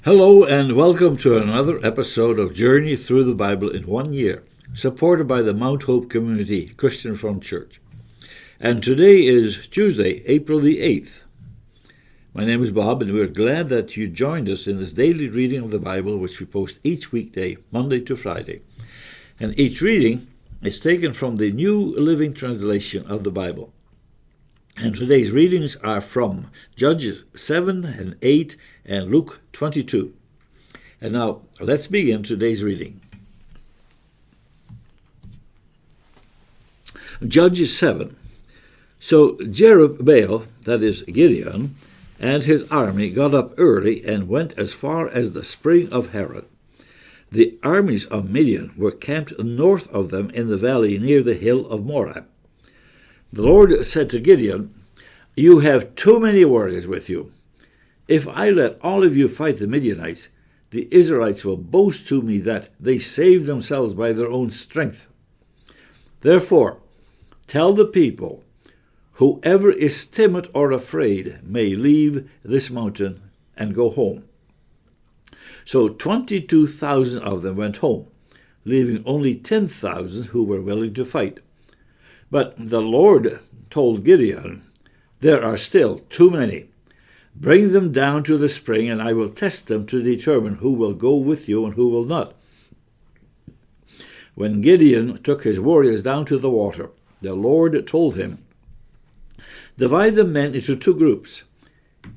Hello and welcome to another episode of Journey Through the Bible in 1 year, supported by the Mount Hope Community Christian Front Church. And today is Tuesday, April the 8th. My name is Bob, and we're glad that you joined us in this daily reading of the Bible, which we post each weekday, Monday to Friday. And each reading is taken from the New Living Translation of the Bible. And today's readings are from Judges 7 and 8 and Luke 22. And now, let's begin today's reading. Judges 7. So Jerubbaal, that is Gideon, and his army got up early and went as far as the spring of Harod. The armies of Midian were camped north of them in the valley near the hill of Moab. The Lord said to Gideon, "You have too many warriors with you. If I let all of you fight the Midianites, the Israelites will boast to me that they saved themselves by their own strength. Therefore, tell the people, whoever is timid or afraid may leave this mountain and go home." So 22,000 of them went home, leaving only 10,000 who were willing to fight. But the Lord told Gideon, "There are still too many. Bring them down to the spring, and I will test them to determine who will go with you and who will not." When Gideon took his warriors down to the water, the Lord told him, "Divide the men into two groups.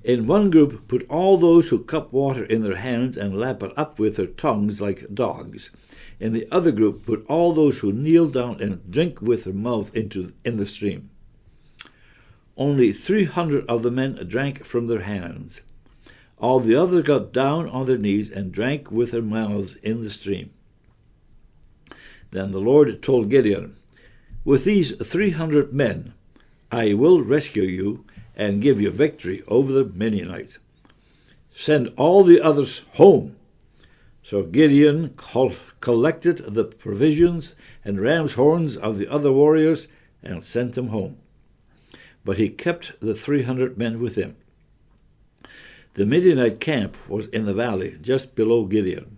In one group put all those who cup water in their hands and lap it up with their tongues like dogs. In the other group put all those who kneel down and drink with their mouth in the stream." Only 300 of the men drank from their hands. All the others got down on their knees and drank with their mouths in the stream. Then the Lord told Gideon, "With these 300 men I will rescue you and give you victory over the Midianites. Send all the others home." So Gideon collected the provisions and ram's horns of the other warriors and sent them home. But he kept the 300 men with him. The Midianite camp was in the valley just below Gideon.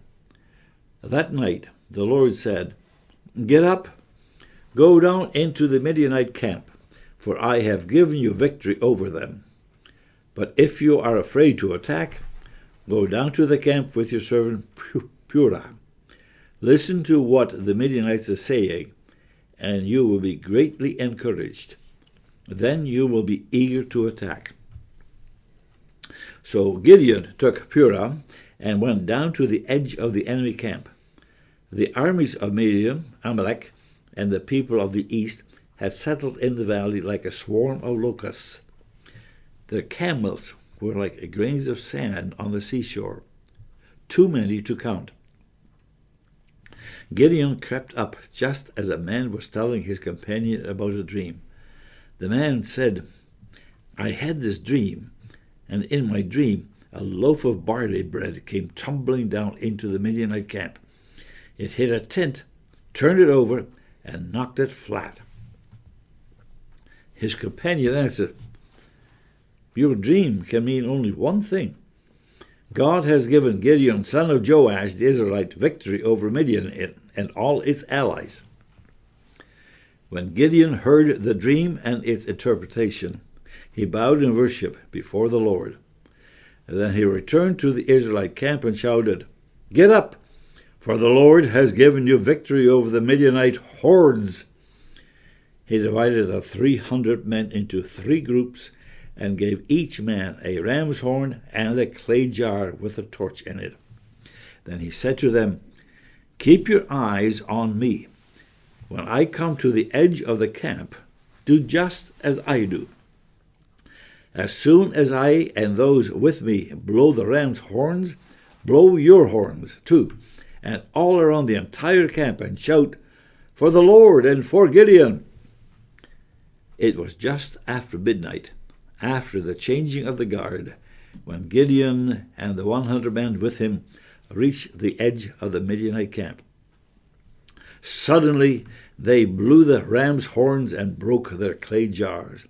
That night the Lord said, "Get up, go down into the Midianite camp, for I have given you victory over them. But if you are afraid to attack, go down to the camp with your servant Purah. Listen to what the Midianites are saying, and you will be greatly encouraged. Then you will be eager to attack." So Gideon took Purah and went down to the edge of the enemy camp. The armies of Midian, Amalek, and the people of the east had settled in the valley like a swarm of locusts. Their camels were like grains of sand on the seashore, too many to count. Gideon crept up just as a man was telling his companion about a dream. The man said, "I had this dream, and in my dream a loaf of barley bread came tumbling down into the Midianite camp. It hit a tent, turned it over, and knocked it flat." His companion answered, "Your dream can mean only one thing. God has given Gideon, son of Joash, the Israelite, victory over Midian and all its allies." When Gideon heard the dream and its interpretation, he bowed in worship before the Lord. Then he returned to the Israelite camp and shouted, "Get up, for the Lord has given you victory over the Midianite hordes." He divided the 300 men into 3 groups and gave each man a ram's horn and a clay jar with a torch in it. Then he said to them, "Keep your eyes on me. When I come to the edge of the camp, do just as I do. As soon as I and those with me blow the ram's horns, blow your horns too, and all around the entire camp, and shout, 'For the Lord and for Gideon.'" It was just after midnight, after the changing of the guard, when Gideon and the 100 men with him reached the edge of the Midianite camp. Suddenly they blew the ram's horns and broke their clay jars.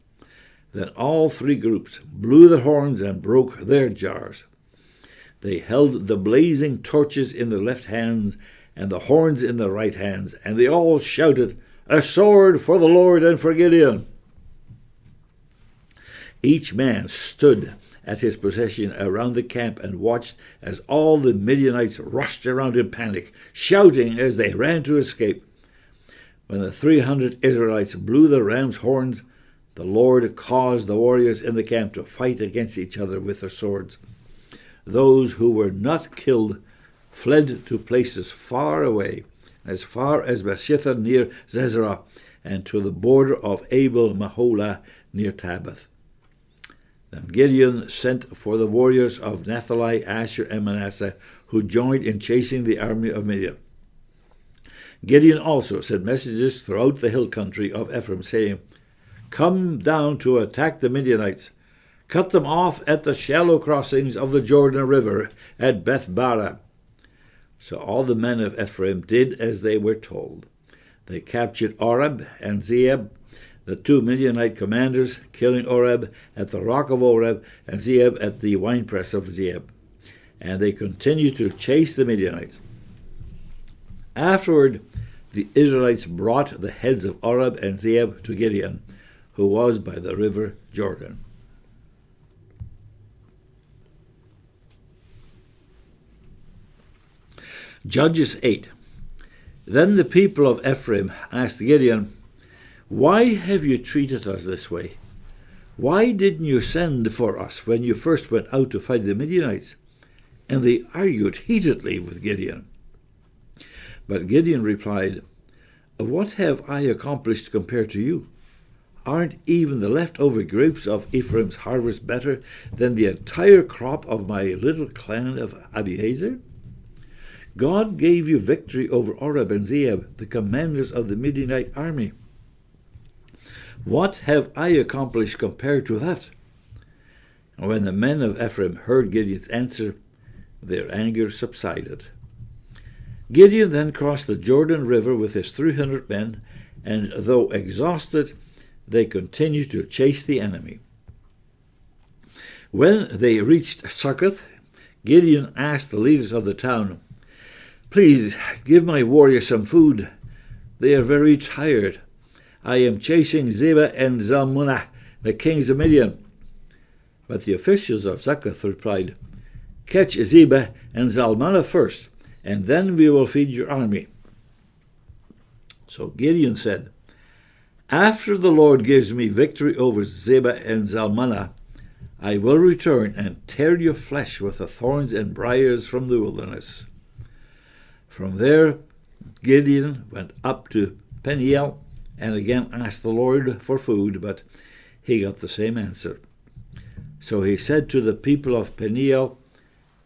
Then all 3 groups blew their horns and broke their jars. They held the blazing torches in their left hands and the horns in their right hands, and they all shouted, "A sword for the Lord and for Gideon!" Each man stood at his position around the camp and watched as all the Midianites rushed around in panic, shouting as they ran to escape. When the 300 Israelites blew the ram's horns, the Lord caused the warriors in the camp to fight against each other with their swords. Those who were not killed fled to places far away, as far as Beersheba near Zezerah, and to the border of Abel Maholah near Tabbath. Then Gideon sent for the warriors of Naphtali, Asher, and Manasseh, who joined in chasing the army of Midian. Gideon also sent messengers throughout the hill country of Ephraim, saying, "Come down to attack the Midianites. Cut them off at the shallow crossings of the Jordan River at Beth-bara." So all the men of Ephraim did as they were told. They captured Oreb and Zeeb, the two Midianite commanders, killing Oreb at the rock of Oreb and Zeeb at the winepress of Zeeb. And they continued to chase the Midianites. Afterward, the Israelites brought the heads of Oreb and Zeeb to Gideon, who was by the river Jordan. Judges 8. Then the people of Ephraim asked Gideon, "Why have you treated us this way? Why didn't you send for us when you first went out to fight the Midianites?" And they argued heatedly with Gideon. But Gideon replied, "What have I accomplished compared to you? Aren't even the leftover grapes of Ephraim's harvest better than the entire crop of my little clan of Abiezer? God gave you victory over Oreb and Zeeb, the commanders of the Midianite army. What have I accomplished compared to that?" And when the men of Ephraim heard Gideon's answer, their anger subsided. Gideon then crossed the Jordan River with his 300 men, and though exhausted, they continued to chase the enemy. When they reached Succoth, Gideon asked the leaders of the town, "Please give my warriors some food. They are very tired. I am chasing Zebah and Zalmunna, the kings of Midian." But the officials of Succoth replied, "Catch Zebah and Zalmunna first, and then we will feed your army." So Gideon said, "After the Lord gives me victory over Zebah and Zalmunna, I will return and tear your flesh with the thorns and briars from the wilderness." From there, Gideon went up to Peniel and again asked the Lord for food, but he got the same answer. So he said to the people of Peniel,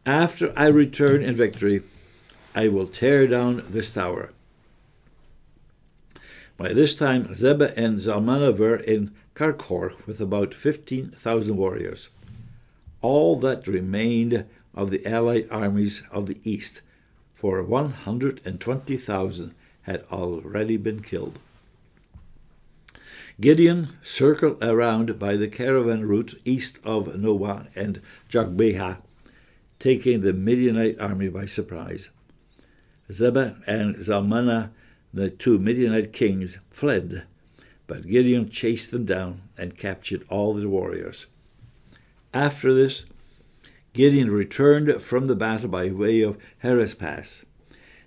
"After I return in victory, I will tear down this tower." By this time, Zebah and Zalmunna were in Karkor with about 15,000 warriors. All that remained of the allied armies of the east, for 120,000 had already been killed. Gideon circled around by the caravan route east of Noah and Jogbehah, taking the Midianite army by surprise. Zebah and Zalmunna, the two Midianite kings, fled, but Gideon chased them down and captured all their warriors. After this, Gideon returned from the battle by way of Heres Pass.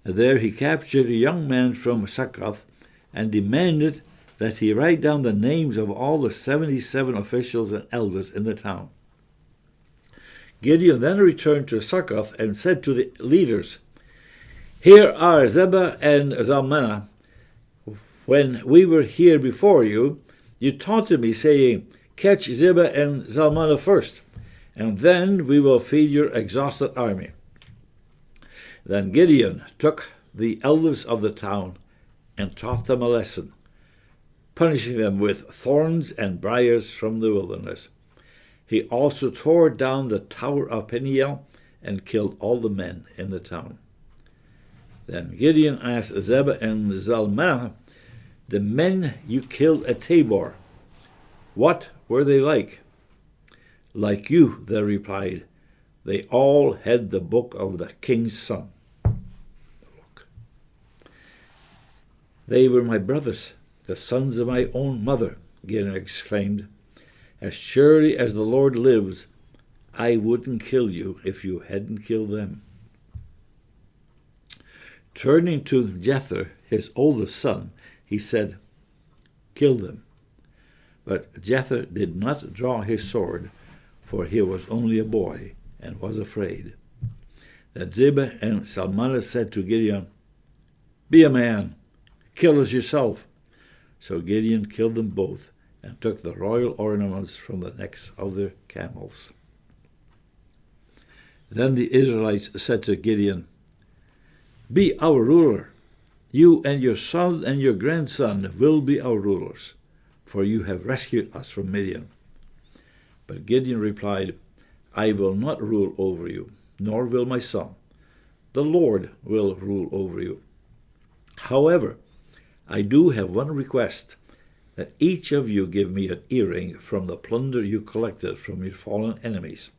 There he captured a young man from Succoth and demanded that he write down the names of all the 77 officials and elders in the town. Gideon then returned to Succoth and said to the leaders, "Here are Zebah and Zalmunna. When we were here before you, you taunted me, saying, 'Catch Zebah and Zalmunna first, and then we will feed your exhausted army.'" Then Gideon took the elders of the town and taught them a lesson, punishing them with thorns and briars from the wilderness. He also tore down the tower of Peniel and killed all the men in the town. Then Gideon asked Zebah and Zalmunna, "The men you killed at Tabor, what were they like?" "Like you," they replied. They all had the book of the king's son. Look. They were my brothers, the sons of my own mother, Gideon exclaimed. As surely as the Lord lives, I wouldn't kill you if you hadn't killed them. Turning to Jether, his oldest son, he said, Kill them. But Jether did not draw his sword, for he was only a boy and was afraid. Then Zebah and Salmanah said to Gideon, Be a man, kill us yourself. So Gideon killed them both and took the royal ornaments from the necks of their camels. Then the Israelites said to Gideon, Be our ruler. You and your son and your grandson will be our rulers, for you have rescued us from Midian. But Gideon replied, I will not rule over you, nor will my son. The Lord will rule over you. However, I do have one request, that each of you give me an earring from the plunder you collected from your fallen enemies.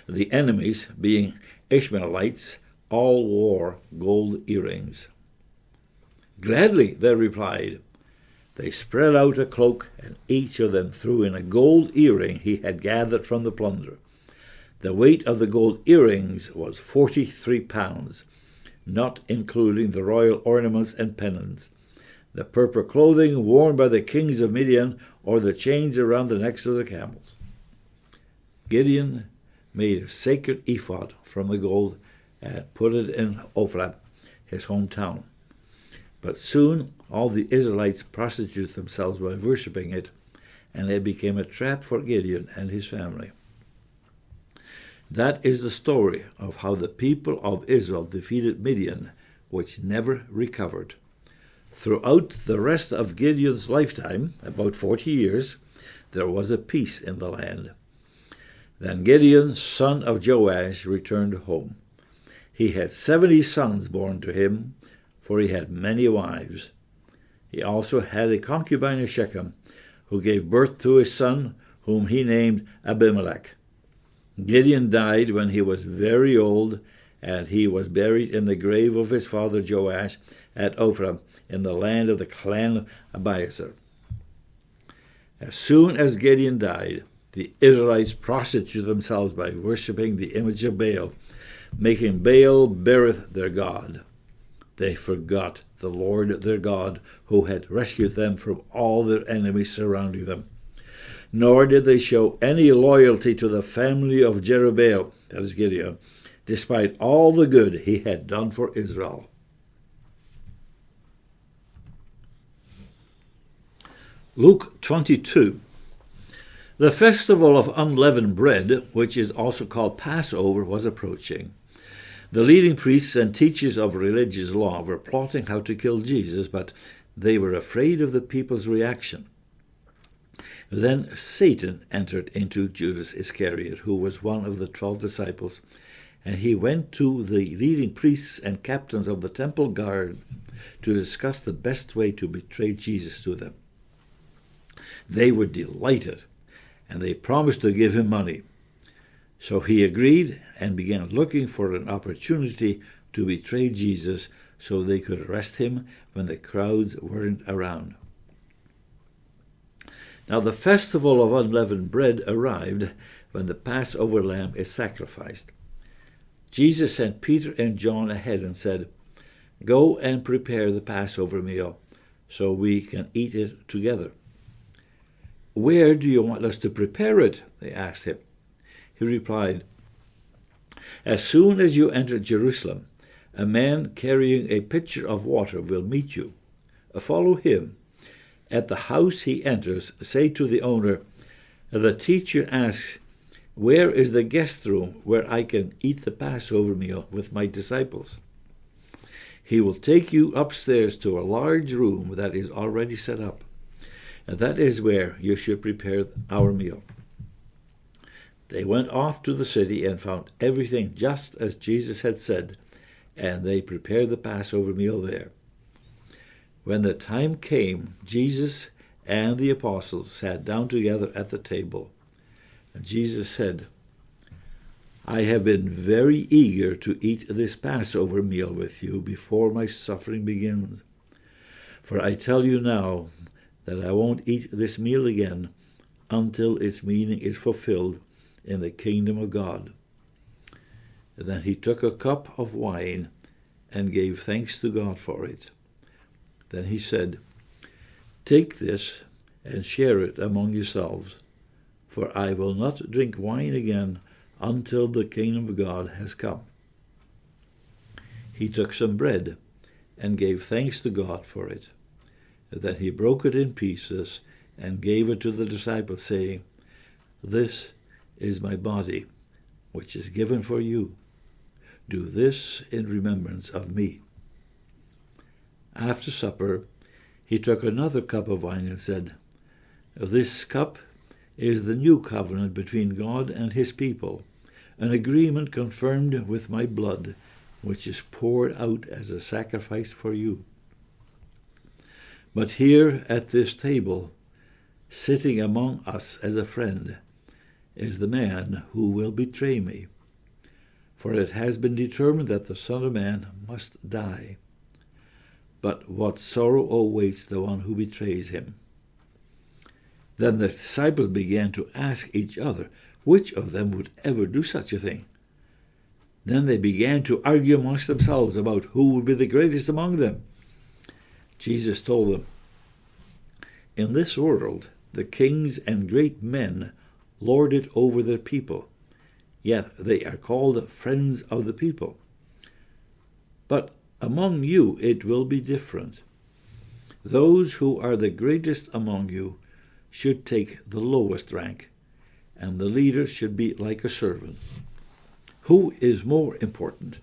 The enemies, being Ishmaelites, all wore gold earrings. Gladly, they replied. They spread out a cloak, and each of them threw in a gold earring he had gathered from the plunder. The weight of the gold earrings was 43 pounds, not including the royal ornaments and pennants, the purple clothing worn by the kings of Midian, or the chains around the necks of the camels. Gideon made a sacred ephod from the gold and put it in Ophrah, his hometown. But soon all the Israelites prostituted themselves by worshipping it, and it became a trap for Gideon and his family. That is the story of how the people of Israel defeated Midian, which never recovered. Throughout the rest of Gideon's lifetime, about 40 years, there was a peace in the land. Then Gideon, son of Joash, returned home. He had 70 sons born to him, for he had many wives. He also had a concubine of Shechem, who gave birth to a son, whom he named Abimelech. Gideon died when he was very old, and he was buried in the grave of his father Joash at Ophrah, in the land of the clan of Abiezer. As soon as Gideon died, the Israelites prostituted themselves by worshipping the image of Baal, making Baal Berith their god. They forgot the Lord their God, who had rescued them from all their enemies surrounding them. Nor did they show any loyalty to the family of Jerubbaal, that is Gideon, despite all the good he had done for Israel. Luke 22. The festival of unleavened bread, which is also called Passover, was approaching. The leading priests and teachers of religious law were plotting how to kill Jesus, but they were afraid of the people's reaction. Then Satan entered into Judas Iscariot, who was one of the 12 disciples, and he went to the leading priests and captains of the temple guard to discuss the best way to betray Jesus to them. They were delighted, and they promised to give him money. So he agreed and began looking for an opportunity to betray Jesus so they could arrest him when the crowds weren't around. Now the festival of unleavened bread arrived when the Passover lamb is sacrificed. Jesus sent Peter and John ahead and said, "Go and prepare the Passover meal so we can eat it together." "Where do you want us to prepare it?" they asked him. He replied, "As soon as you enter Jerusalem, a man carrying a pitcher of water will meet you. Follow him. At the house he enters, say to the owner, 'The teacher asks, where is the guest room where I can eat the Passover meal with my disciples?' He will take you upstairs to a large room that is already set up, and that is where you should prepare our meal." They went off to the city and found everything just as Jesus had said, and they prepared the Passover meal there. When the time came, Jesus and the apostles sat down together at the table. And Jesus said, I have been very eager to eat this Passover meal with you before my suffering begins. For I tell you now that I won't eat this meal again until its meaning is fulfilled in the kingdom of God." And then he took a cup of wine and gave thanks to God for it. Then he said, "Take this and share it among yourselves, for I will not drink wine again until the kingdom of God has come." He took some bread and gave thanks to God for it. Then he broke it in pieces and gave it to the disciples, saying, "This is my body, which is given for you. Do this in remembrance of me." After supper, he took another cup of wine and said, "This cup is the new covenant between God and his people, an agreement confirmed with my blood, which is poured out as a sacrifice for you. But here at this table, sitting among us as a friend, is the man who will betray me. For it has been determined that the Son of Man must die. But what sorrow awaits the one who betrays him." Then the disciples began to ask each other which of them would ever do such a thing. Then they began to argue amongst themselves about who would be the greatest among them. Jesus told them, "In this world the kings and great men lord it over their people, yet they are called friends of the people. But among you it will be different. Those who are the greatest among you should take the lowest rank, and the leader should be like a servant. Who is more important,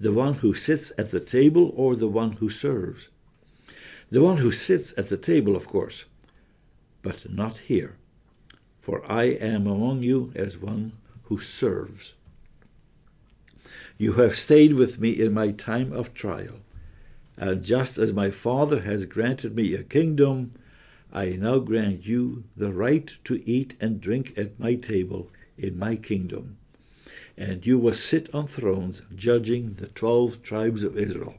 the one who sits at the table or the one who serves? The one who sits at the table, of course, but not here. For I am among you as one who serves. You have stayed with me in my time of trial, and just as my Father has granted me a kingdom, I now grant you the right to eat and drink at my table in my kingdom, and you will sit on thrones judging the 12 tribes of Israel.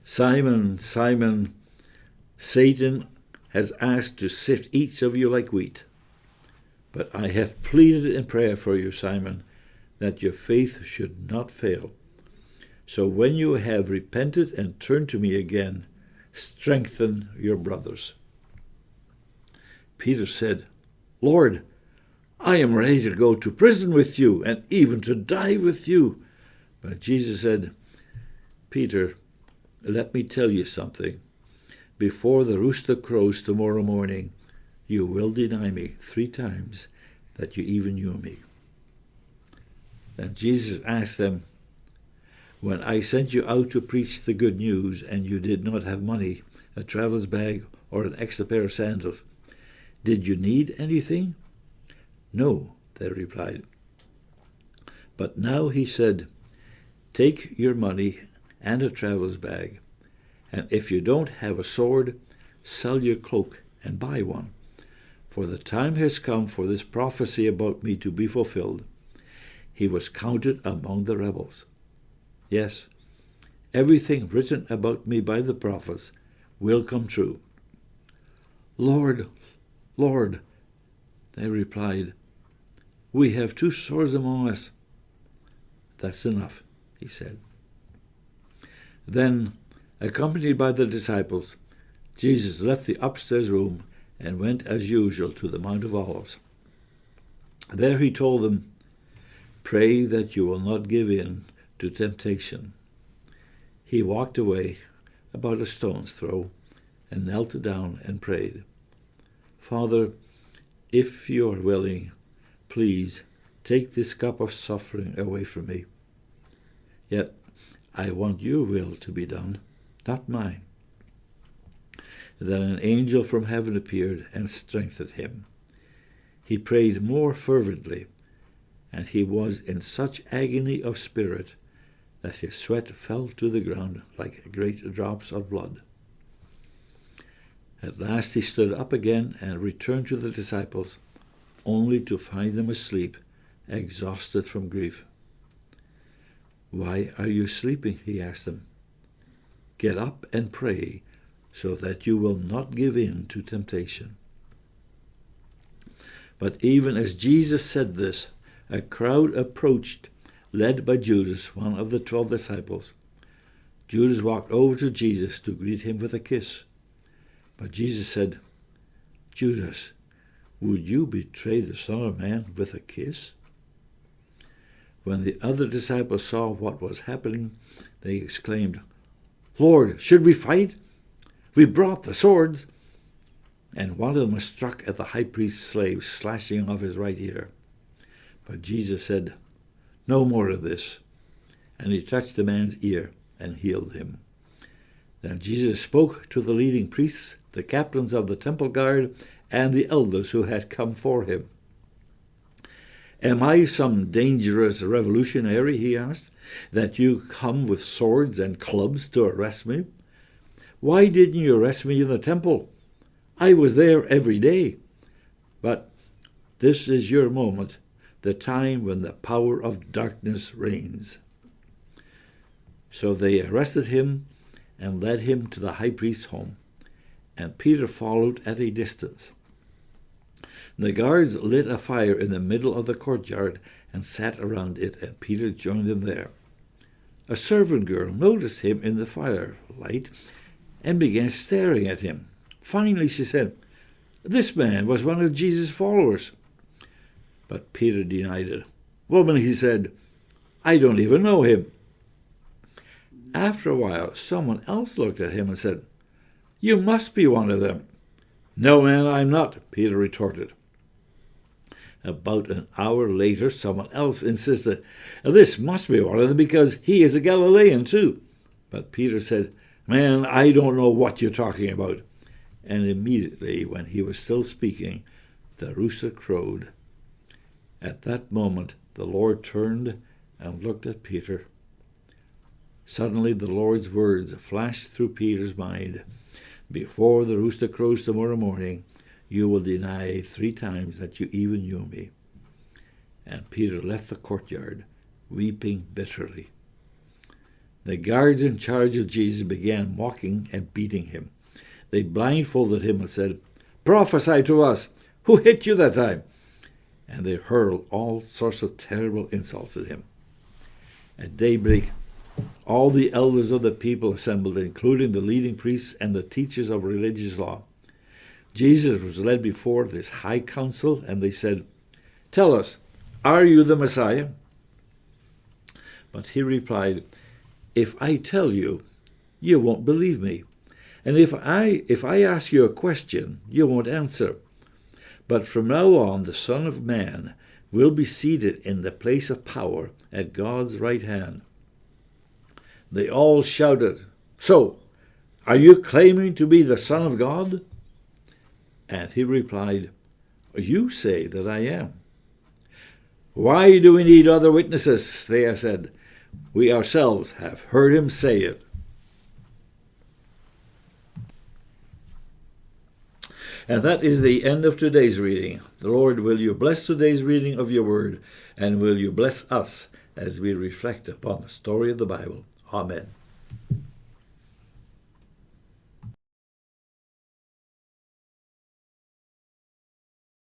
Simon, Simon, Satan has asked to sift each of you like wheat. But I have pleaded in prayer for you, Simon, that your faith should not fail. So when you have repented and turned to me again, strengthen your brothers." Peter said, "Lord, I am ready to go to prison with you and even to die with you." But Jesus said, "Peter, let me tell you something. Before the rooster crows tomorrow morning, you will deny me 3 times that you even knew me." Then Jesus asked them, "When I sent you out to preach the good news and you did not have money, a traveler's bag, or an extra pair of sandals, did you need anything?" "No," they replied. But now he said, "Take your money and a traveler's bag, and if you don't have a sword, sell your cloak and buy one. For the time has come for this prophecy about me to be fulfilled. He was counted among the rebels. Yes, everything written about me by the prophets will come true." "Lord, Lord," they replied, "we have 2 swords among us." "That's enough," he said. Then, accompanied by the disciples, Jesus left the upstairs room and went as usual to the Mount of Olives. There he told them, "Pray that you will not give in to temptation." He walked away about a stone's throw and knelt down and prayed, "Father, if you are willing, please take this cup of suffering away from me. Yet I want your will to be done, not mine." Then an angel from heaven appeared and strengthened him. He prayed more fervently, and he was in such agony of spirit that his sweat fell to the ground like great drops of blood. At last he stood up again and returned to the disciples, only to find them asleep exhausted from grief. "Why are you sleeping?" he asked them. "Get up and pray, so that you will not give in to temptation." But even as Jesus said this, a crowd approached, led by Judas, one of the 12 disciples. Judas walked over to Jesus to greet him with a kiss. But Jesus said, "Judas, would you betray the Son of Man with a kiss?" When the other disciples saw what was happening, they exclaimed, "Lord, should we fight? We brought the swords." And one of them was struck at the high priest's slave, slashing off his right ear. But Jesus said, "No more of this." And he touched the man's ear and healed him. Then Jesus spoke to the leading priests, the captains of the temple guard, and the elders who had come for him. "Am I some dangerous revolutionary," he asked, "that you come with swords and clubs to arrest me? Why didn't you arrest me in the temple? I was there every day. But this is your moment, the time when the power of darkness reigns." So they arrested him and led him to the high priest's home, and Peter followed at a distance. The guards lit a fire in the middle of the courtyard and sat around it, and Peter joined them there. A servant girl noticed him in the firelight and began staring at him. Finally, she said, "This man was one of Jesus' followers." But Peter denied it. "Woman," he said, "I don't even know him." After a while, someone else looked at him and said, "You must be one of them." "No, man, I'm not," Peter retorted. About an hour later, someone else insisted, "This must be one of them because he is a Galilean too." But Peter said, "Man, I don't know what you're talking about." And immediately, when he was still speaking, the rooster crowed. At that moment, the Lord turned and looked at Peter. Suddenly, the Lord's words flashed through Peter's mind. "Before the rooster crows tomorrow morning, you will deny 3 times that you even knew me." And Peter left the courtyard, weeping bitterly. The guards in charge of Jesus began mocking and beating him. They blindfolded him and said, "Prophesy to us. Who hit you that time?" And they hurled all sorts of terrible insults at him. At daybreak, all the elders of the people assembled, including the leading priests and the teachers of religious law. Jesus was led before this high council, and they said, "Tell us, are you the Messiah?" But he replied, "If I tell you, you won't believe me. And if I ask you a question, you won't answer. But from now on, the Son of Man will be seated in the place of power at God's right hand." They all shouted, "So, are you claiming to be the Son of God?" And he replied, "You say that I am." "Why do we need other witnesses?" they said. "We ourselves have heard him say it." And that is the end of today's reading. The Lord, will you bless today's reading of your word, and will you bless us as we reflect upon the story of the Bible. Amen.